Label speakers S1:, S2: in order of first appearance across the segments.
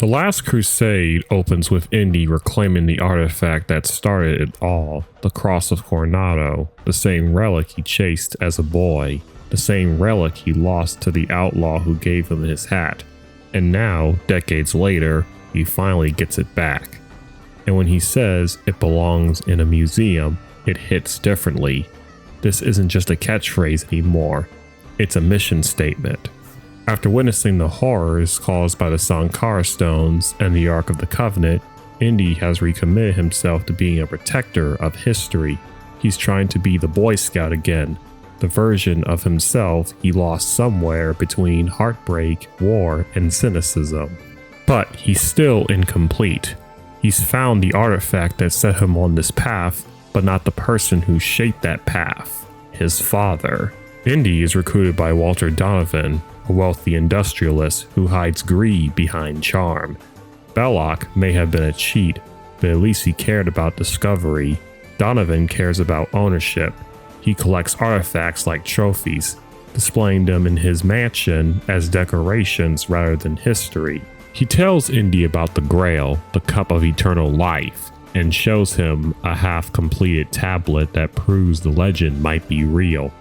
S1: The Last Crusade opens with Indy reclaiming the artifact that started it all, the Cross of Coronado, the same relic he chased as a boy, the same relic he lost to the outlaw who gave him his hat, and now, decades later, he finally gets it back. And when he says it belongs in a museum, it hits differently. This isn't just a catchphrase anymore, it's a mission statement. After witnessing the horrors caused by the Sankara stones and the Ark of the Covenant, Indy has recommitted himself to being a protector of history. He's trying to be the Boy Scout again, the version of himself he lost somewhere between heartbreak, war, and cynicism. But he's still incomplete. He's found the artifact that set him on this path, but not the person who shaped that path, his father. Indy is recruited by Walter Donovan, a wealthy industrialist who hides greed behind charm. Belloc may have been a cheat, but at least he cared about discovery. Donovan cares about ownership. He collects artifacts like trophies, displaying them in his mansion as decorations rather than history. He tells Indy about the Grail, the Cup of Eternal Life, and shows him a half-completed tablet that proves the legend might be real.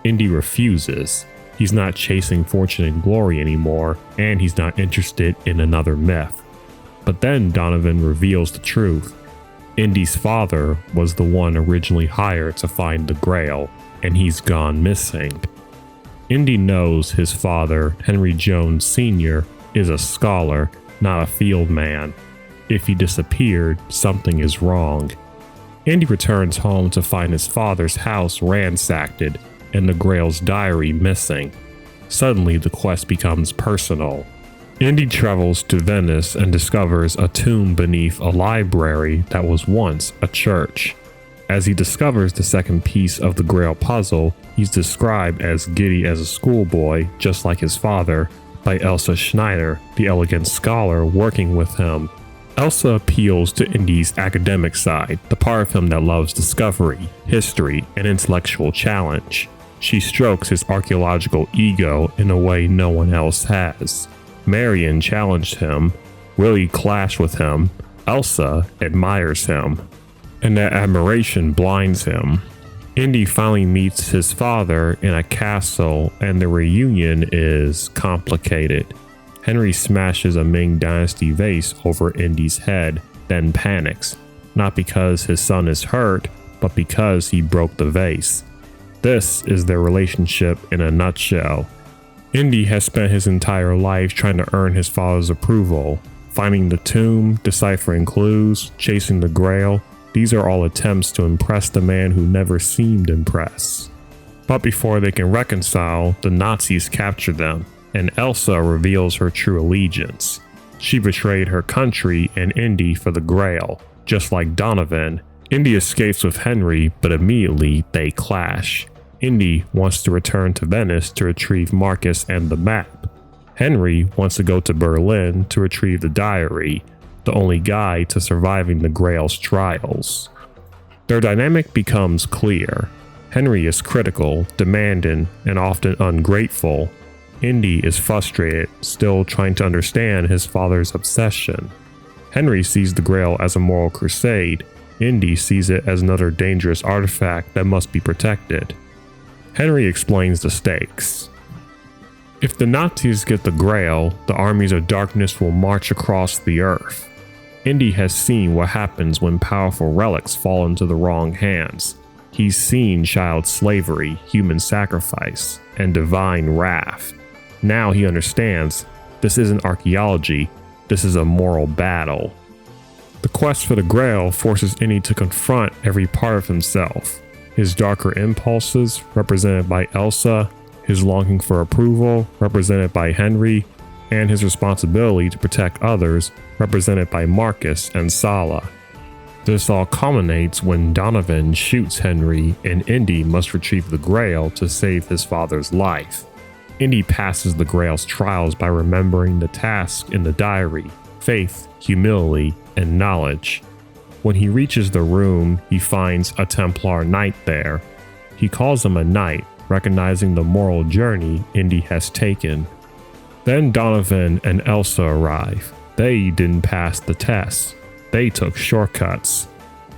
S1: Indy refuses. He's not chasing fortune and glory anymore, and he's not interested in another myth. But then Donovan reveals the truth. Indy's father was the one originally hired to find the Grail, and he's gone missing. Indy knows his father, Henry Jones Sr., is a scholar, not a field man. If he disappeared, something is wrong. Indy returns home to find his father's house ransacked and the Grail's diary missing. Suddenly, the quest becomes personal. Indy travels to Venice and discovers a tomb beneath a library that was once a church. As he discovers the second piece of the Grail puzzle, he's described as giddy as a schoolboy, just like his father, by Elsa Schneider, the elegant scholar working with him. Elsa appeals to Indy's academic side, the part of him that loves discovery, history, and intellectual challenge. She strokes his archaeological ego in a way no one else has. Marion challenged him, Willie clashed with him, Elsa admires him, and that admiration blinds him. Indy finally meets his father in a castle, and the reunion is complicated. Henry smashes a Ming Dynasty vase over Indy's head, then panics, not because his son is hurt, but because he broke the vase. This is their relationship in a nutshell. Indy has spent his entire life trying to earn his father's approval, finding the tomb, deciphering clues, chasing the Grail. These are all attempts to impress the man who never seemed impressed. But before they can reconcile, the Nazis capture them, and Elsa reveals her true allegiance. She betrayed her country and Indy for the Grail. Just like Donovan, Indy escapes with Henry, but immediately they clash. Indy wants to return to Venice to retrieve Marcus and the map. Henry wants to go to Berlin to retrieve the diary, the only guide to surviving the Grail's trials. Their dynamic becomes clear. Henry is critical, demanding, and often ungrateful. Indy is frustrated, still trying to understand his father's obsession. Henry sees the Grail as a moral crusade. Indy sees it as another dangerous artifact that must be protected. Henry explains the stakes. If the Nazis get the Grail, the armies of darkness will march across the earth. Indy has seen what happens when powerful relics fall into the wrong hands. He's seen child slavery, human sacrifice, and divine wrath. Now he understands this isn't archaeology, this is a moral battle. The quest for the Grail forces Indy to confront every part of himself. His darker impulses, represented by Elsa, his longing for approval, represented by Henry, and his responsibility to protect others, represented by Marcus and Sala. This all culminates when Donovan shoots Henry and Indy must retrieve the Grail to save his father's life. Indy passes the Grail's trials by remembering the task in the diary: faith, humility, and knowledge. When he reaches the room, he finds a Templar knight there. He calls him a knight, recognizing the moral journey Indy has taken. Then Donovan and Elsa arrive. They didn't pass the test. They took shortcuts.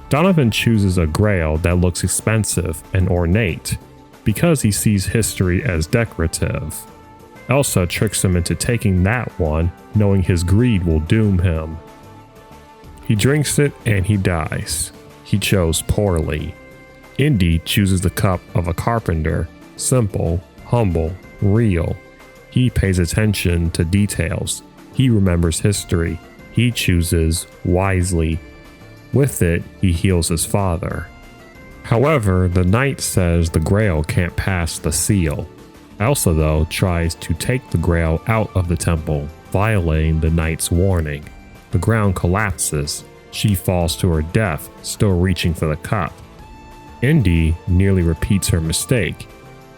S1: Donovan chooses a grail that looks expensive and ornate because he sees history as decorative. Elsa tricks him into taking that one, knowing his greed will doom him. He drinks it and he dies. He chose poorly. Indy chooses the cup of a carpenter, simple, humble, real. He pays attention to details. He remembers history. He chooses wisely. With it, he heals his father. However, the knight says the grail can't pass the seal. Elsa, though, tries to take the grail out of the temple, violating the knight's warning. The ground collapses. She falls to her death, still reaching for the cup. Indy nearly repeats her mistake.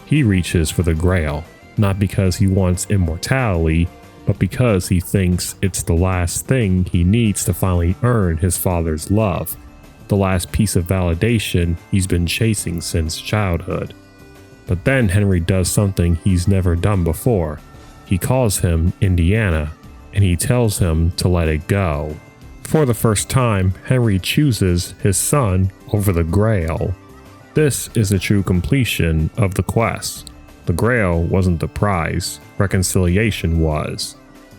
S1: He reaches for the grail, not because he wants immortality, but because he thinks it's the last thing he needs to finally earn his father's love, the last piece of validation he's been chasing since childhood. But then Henry does something he's never done before. He calls him Indiana, and he tells him to let it go. For the first time, Henry chooses his son over the Grail. This is the true completion of the quest. The Grail wasn't the prize, reconciliation was.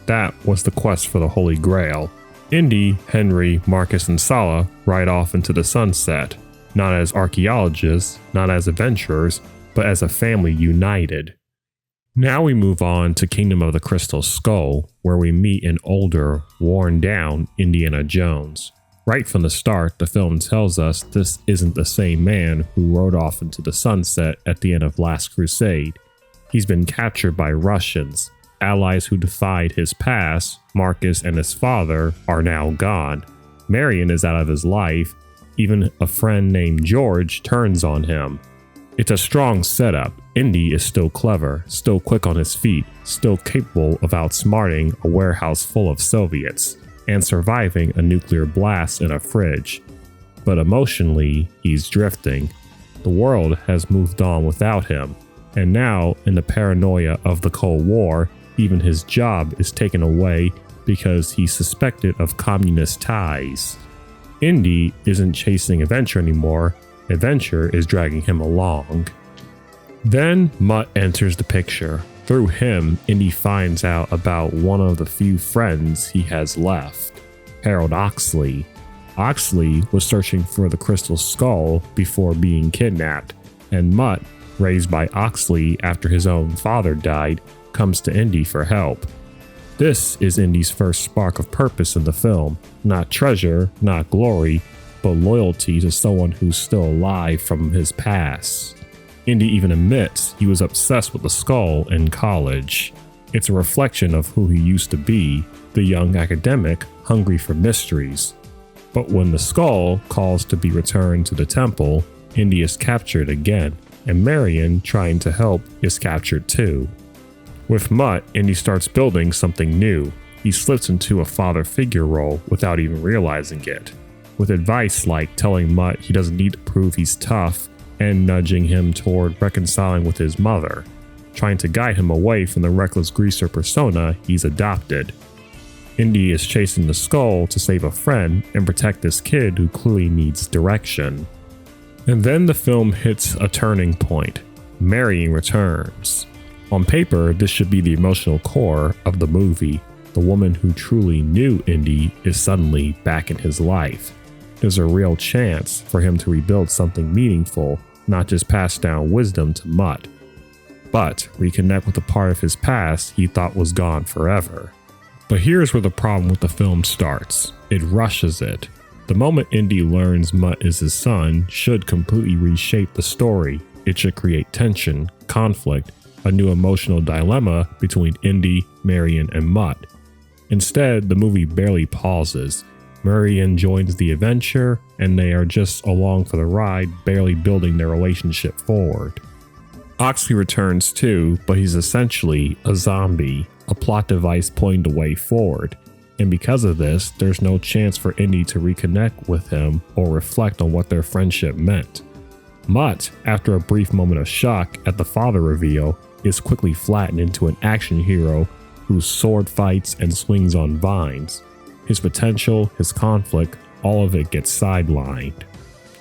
S1: That was the quest for the Holy Grail. Indy, Henry, Marcus, and Sala ride off into the sunset, not as archaeologists, not as adventurers, but as a family united. Now we move on to Kingdom of the Crystal Skull, where we meet an older, worn-down Indiana Jones. Right from the start, the film tells us this isn't the same man who rode off into the sunset at the end of Last Crusade. He's been captured by Russians. Allies who defied his past, Marcus and his father, are now gone. Marion is out of his life. Even a friend named George turns on him. It's a strong setup. Indy is still clever, still quick on his feet, still capable of outsmarting a warehouse full of Soviets, and surviving a nuclear blast in a fridge. But emotionally, he's drifting. The world has moved on without him, and now, in the paranoia of the Cold War, even his job is taken away because he's suspected of communist ties. Indy isn't chasing adventure anymore. Adventure is dragging him along. Then Mutt enters the picture. Through him, Indy finds out about one of the few friends he has left, Harold Oxley. Oxley was searching for the Crystal Skull before being kidnapped, and Mutt, raised by Oxley after his own father died, comes to Indy for help. This is Indy's first spark of purpose in the film, not treasure, not glory, but loyalty to someone who's still alive from his past. Indy even admits he was obsessed with the skull in college. It's a reflection of who he used to be, the young academic hungry for mysteries. But when the skull calls to be returned to the temple, Indy is captured again, and Marion, trying to help, is captured too. With Mutt, Indy starts building something new. He slips into a father figure role without even realizing it, with advice like telling Mutt he doesn't need to prove he's tough, and nudging him toward reconciling with his mother, trying to guide him away from the reckless greaser persona he's adopted. Indy is chasing the skull to save a friend and protect this kid who clearly needs direction. And then the film hits a turning point. Marion returns. On paper, this should be the emotional core of the movie. The woman who truly knew Indy is suddenly back in his life. There's a real chance for him to rebuild something meaningful, not just pass down wisdom to Mutt, but reconnect with a part of his past he thought was gone forever. But here's where the problem with the film starts. It rushes it. The moment Indy learns Mutt is his son should completely reshape the story. It should create tension, conflict, a new emotional dilemma between Indy, Marion, and Mutt. Instead, the movie barely pauses. Marion joins the adventure, and they are just along for the ride, barely building their relationship forward. Oxley returns too, but he's essentially a zombie, a plot device pointing the way forward. And because of this, there's no chance for Indy to reconnect with him or reflect on what their friendship meant. Mutt, after a brief moment of shock at the father reveal, is quickly flattened into an action hero whose sword fights and swings on vines. His potential, his conflict, all of it gets sidelined.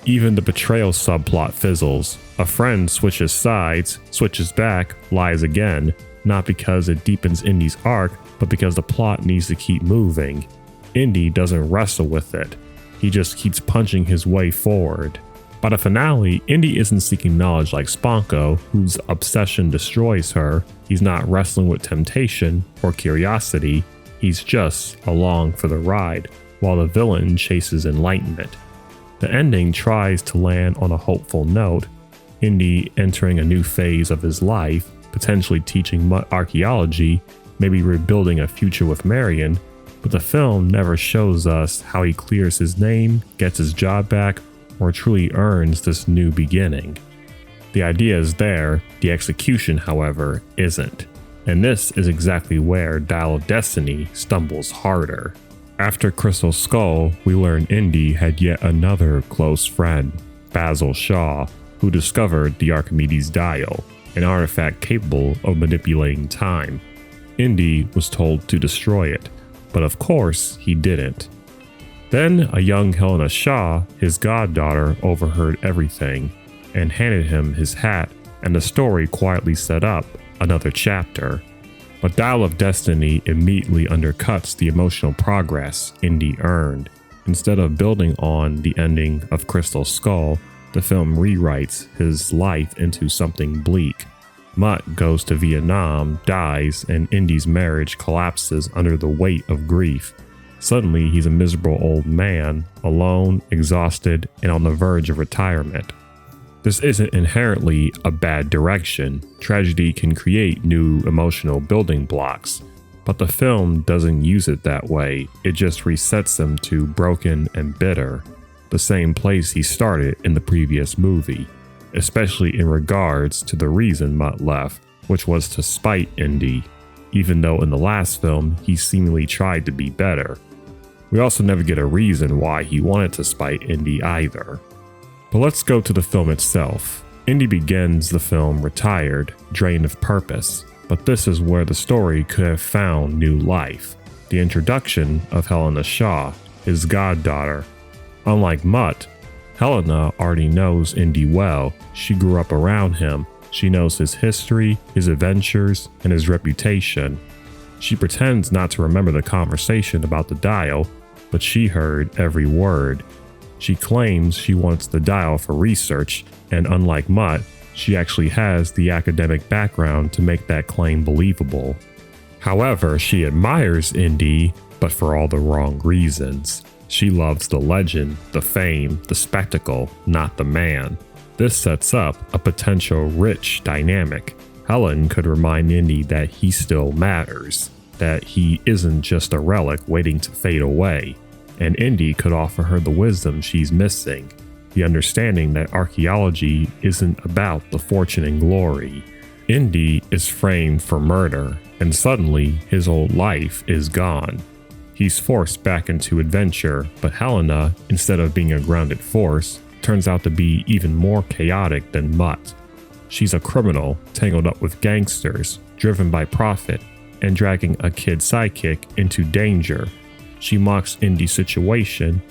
S1: Even the betrayal subplot fizzles. A friend switches sides, switches back, lies again, not because it deepens Indy's arc, but because the plot needs to keep moving. Indy doesn't wrestle with it. He just keeps punching his way forward. By the finale, Indy isn't seeking knowledge like Spanko, whose obsession destroys her. He's not wrestling with temptation or curiosity. He's just along for the ride, while the villain chases enlightenment. The ending tries to land on a hopeful note, Indy entering a new phase of his life, potentially teaching Mutt archaeology, maybe rebuilding a future with Marion, but the film never shows us how he clears his name, gets his job back, or truly earns this new beginning. The idea is there, the execution, however, isn't. And this is exactly where Dial of Destiny stumbles harder. After Crystal Skull, we learn Indy had yet another close friend, Basil Shaw, who discovered the Archimedes Dial, an artifact capable of manipulating time. Indy was told to destroy it, but of course he didn't. Then a young Helena Shaw, his goddaughter, overheard everything and handed him his hat, and the story quietly set up another chapter. But Dial of Destiny immediately undercuts the emotional progress Indy earned. Instead of building on the ending of Crystal Skull, the film rewrites his life into something bleak. Mutt goes to Vietnam, dies, and Indy's marriage collapses under the weight of grief. Suddenly, he's a miserable old man, alone, exhausted, and on the verge of retirement. This isn't inherently a bad direction. Tragedy can create new emotional building blocks, but the film doesn't use it that way. It just resets him to broken and bitter, the same place he started in the previous movie, especially in regards to the reason Mutt left, which was to spite Indy, even though in the last film he seemingly tried to be better. We also never get a reason why he wanted to spite Indy either. But let's go to the film itself. Indy begins the film retired, drained of purpose, but this is where the story could have found new life. The introduction of Helena Shaw, his goddaughter. Unlike Mutt, Helena already knows Indy well. She grew up around him. She knows his history, his adventures, and his reputation. She pretends not to remember the conversation about the dial, but she heard every word. She claims she wants the dial for research, and unlike Mutt, she actually has the academic background to make that claim believable. However, she admires Indy, but for all the wrong reasons. She loves the legend, the fame, the spectacle, not the man. This sets up a potential rich dynamic. Helen could remind Indy that he still matters, that he isn't just a relic waiting to fade away. And Indy could offer her the wisdom she's missing, the understanding that archaeology isn't about the fortune and glory. Indy is framed for murder, and suddenly his old life is gone. He's forced back into adventure, but Helena, instead of being a grounded force, turns out to be even more chaotic than Mutt. She's a criminal, tangled up with gangsters, driven by profit, and dragging a kid sidekick into danger. She mocks Indy's situation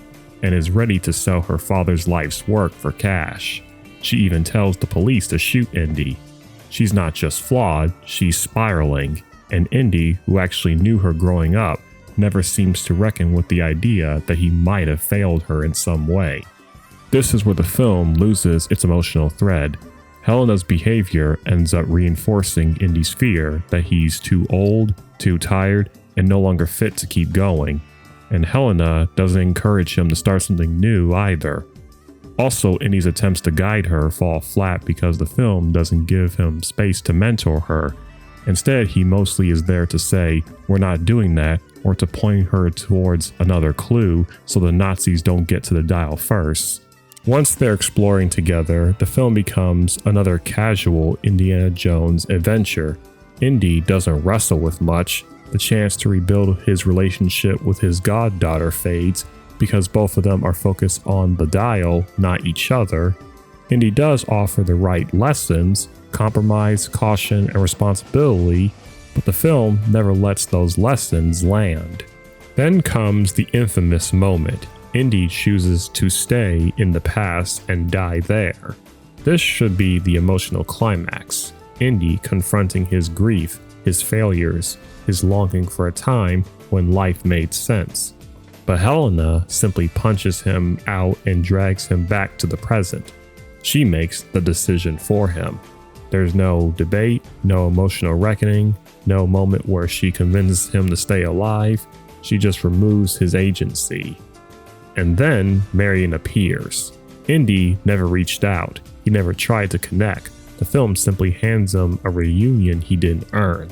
S1: and is ready to sell her father's life's work for cash. She even tells the police to shoot Indy. She's not just flawed, she's spiraling, and Indy, who actually knew her growing up, never seems to reckon with the idea that he might have failed her in some way. This is where the film loses its emotional thread. Helena's behavior ends up reinforcing Indy's fear that he's too old, too tired, and no longer fit to keep going. And Helena doesn't encourage him to start something new either. Also, Indy's attempts to guide her fall flat because the film doesn't give him space to mentor her. Instead, he mostly is there to say, "We're not doing that," or to point her towards another clue so the Nazis don't get to the dial first. Once they're exploring together, the film becomes another casual Indiana Jones adventure. Indy doesn't wrestle with much. The chance to rebuild his relationship with his goddaughter fades because both of them are focused on the dial, not each other. Indy does offer the right lessons, compromise, caution, and responsibility, but the film never lets those lessons land. Then comes the infamous moment. Indy chooses to stay in the past and die there. This should be the emotional climax. Indy confronting his grief, his failures, his longing for a time when life made sense. But Helena simply punches him out and drags him back to the present. She makes the decision for him. There's no debate, no emotional reckoning, no moment where she convinces him to stay alive. She just removes his agency. And then Marion appears. Indy never reached out. He never tried to connect. The film simply hands him a reunion he didn't earn.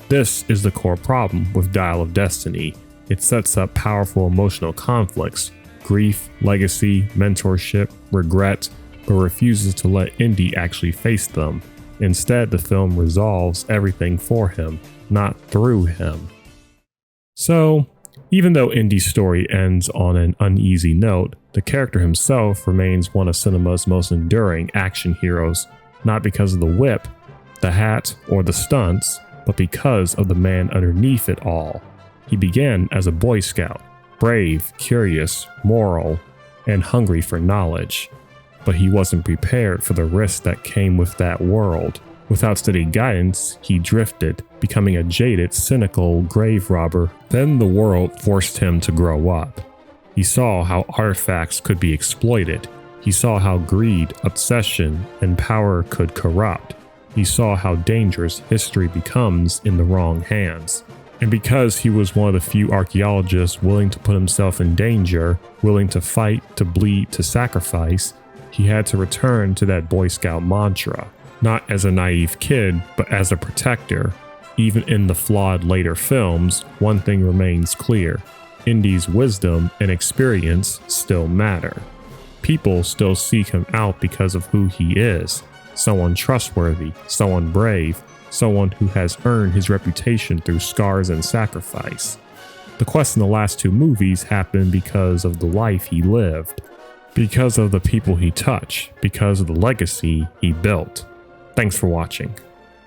S1: This is the core problem with Dial of Destiny. It sets up powerful emotional conflicts, grief, legacy, mentorship, regret, but refuses to let Indy actually face them. Instead, the film resolves everything for him, not through him. So, even though Indy's story ends on an uneasy note, the character himself remains one of cinema's most enduring action heroes, not because of the whip, the hat, or the stunts, but because of the man underneath it all. He began as a Boy Scout, brave, curious, moral, and hungry for knowledge. But he wasn't prepared for the risks that came with that world. Without steady guidance, he drifted, becoming a jaded, cynical grave robber. Then the world forced him to grow up. He saw how artifacts could be exploited. He saw how greed, obsession, and power could corrupt. He saw how dangerous history becomes in the wrong hands. And because he was one of the few archaeologists willing to put himself in danger, willing to fight, to bleed, to sacrifice, he had to return to that Boy Scout mantra, not as a naive kid, but as a protector. Even in the flawed later films, one thing remains clear: Indy's wisdom and experience still matter. People still seek him out because of who he is, someone trustworthy, someone brave, someone who has earned his reputation through scars and sacrifice. The quest in the last two movies happened because of the life he lived, because of the people he touched, because of the legacy he built. Thanks for watching.